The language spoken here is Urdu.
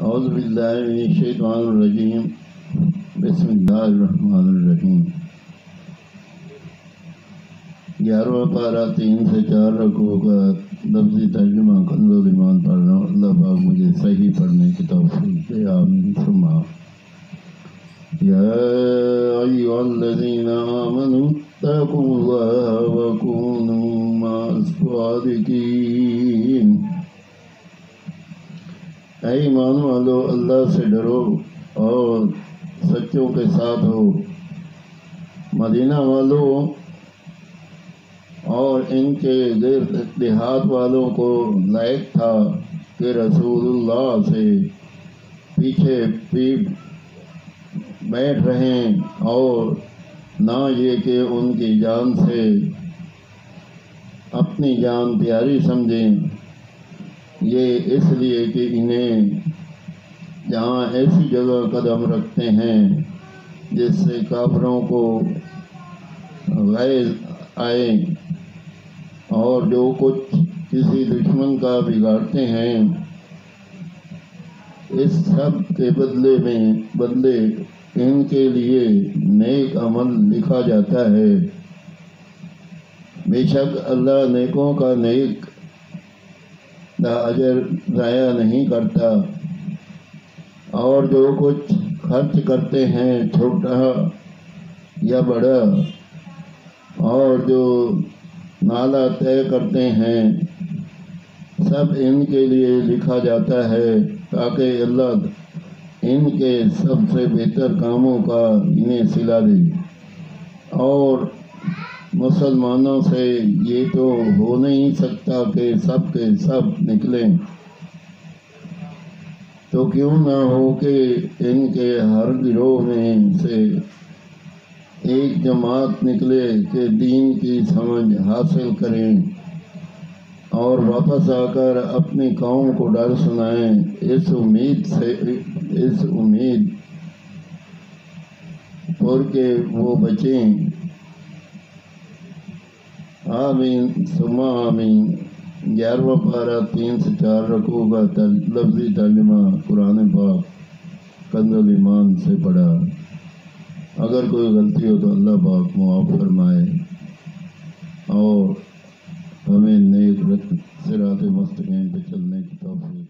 اعوذ باللہ من الشیطان الرجیم بسم اللہ الرحمن الرحیم 11واں پارہ 3 سے 4 رکوع کا لفظی ترجمہ کنز الایمان پڑھ رہا ہوں۔ اللہ پاک مجھے صحیح پڑھنے کی توفیق دے، آمین ثم یا ایھا الذین آمنوا اتقوا اللہ وکونوا مع الصادقین۔ اے ایمان والو، اللہ سے ڈرو اور سچوں کے ساتھ ہو۔ مدینہ والوں اور ان کے دیہات والوں کو لائق تھا کہ رسول اللہ سے پیچھے بیٹھ رہیں اور نہ یہ کہ ان کی جان سے اپنی جان پیاری سمجھیں، یہ اس لیے کہ انہیں جہاں ایسی جگہ قدم رکھتے ہیں جس سے کافروں کو غیظ آئے، اور جو کچھ کسی دشمن کا بگاڑتے ہیں، اس سب کے بدلے ان کے لیے نیک عمل لکھا جاتا ہے۔ بے شک اللہ نیکوں کا نیک اجر ضائع نہیں کرتا، اور جو کچھ خرچ کرتے ہیں چھوٹا یا بڑا، اور جو نالا طے کرتے ہیں، سب ان کے لیے لکھا جاتا ہے تاکہ اللہ ان کے سب سے بہتر کاموں کا انہیں صلہ دے۔ اور مسلمانوں سے یہ تو ہو نہیں سکتا کہ سب کے سب نکلیں، تو کیوں نہ ہو کہ ان کے ہر گروہ میں سے ایک جماعت نکلے کہ دین کی سمجھ حاصل کریں اور واپس آ کر اپنی قوم کو ڈر سنائیں، اس امید پر کہ وہ بچیں۔ آمین ثم آمین۔ 11واں پارہ 3 سے 4 رکوع کا لفظی ترجمہ قرآن پاک کنز الایمان سے پڑھا۔ اگر کوئی غلطی ہو تو اللہ پاک معاف فرمائے اور ہمیں نیک صراط مستقیم پہ چلنے کی توفیق